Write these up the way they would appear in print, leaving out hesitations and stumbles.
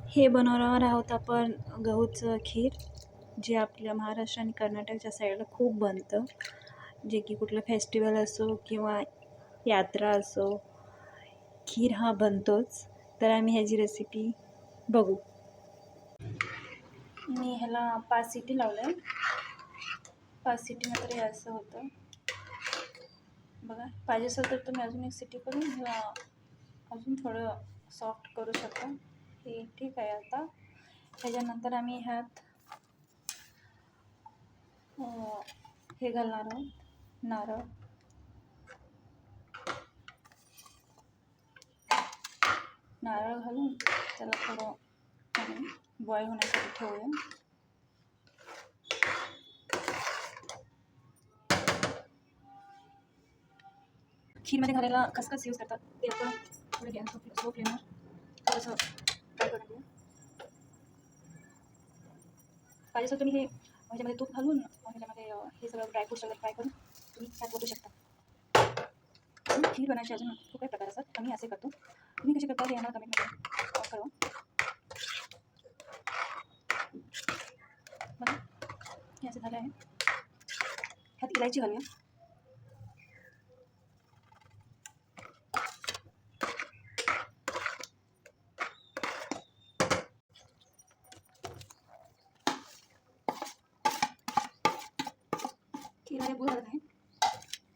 हे बनवणार आहोत आपण गहूचं खीर, जे आपल्या महाराष्ट्र आणि कर्नाटकच्या साईडला खूप बनतं. जे की कुठलं फेस्टिवल असो किंवा यात्रा असो, खीर हा बनतोच. तर आम्ही ह्याची रेसिपी बघू. मी ह्याला 5 सिटी लावल्या. 5 सिटीनंतर हे असं होतं बघा. पाहिजे असेल तर तुम्ही अजून एक सिटी करून किंवा अजून थोडं सॉफ्ट करू शकता. हे ठीक आहे. आता ह्याच्यानंतर आम्ही ह्यात हे घालणार आहोत, नारळ. नारळ घालून त्याला थोडं बॉईल होण्यासाठी ठेवूया. खीरमध्ये घालायला खसखस यूज करतात, ते आपण थोडं गॅस स्लो फ्लेमवर थोडंसं फ्राय करून घेऊ. पाहिजे असेल तुम्ही हे ह्याच्यामध्ये तूप घालून ह्याच्यामध्ये हे सगळं ड्रायफ्रूट्स वगैरे फ्राय करून तुम्ही त्यात बघू शकता. खीर बनायची अजून खूप काही प्रकार असतात. आम्ही असे करतो. तुम्ही कसे करता हे आम्हाला कमेंटमध्ये कळवा. बघा हे असं झालं आहे. ह्यात इलायची घालूया. खीरमध्ये गुळ घालत आहे.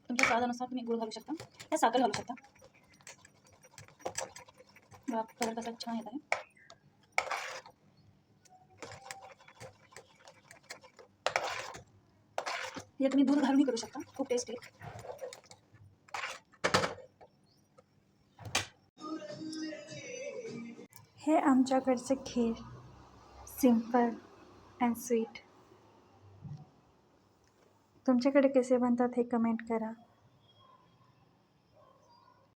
तुमच्या स्वादानुसार तुम्ही गुळ घालू शकता या साखर घालू शकता. बघा कलर कसा छान येत आहे. हे तुम्ही दूध घालूनही करू शकता, खूप टेस्टी. हे आमच्याकडचे खीर, सिंपल अँड स्वीट. तुमच्याकडे कसे बनतात हे कमेंट करा.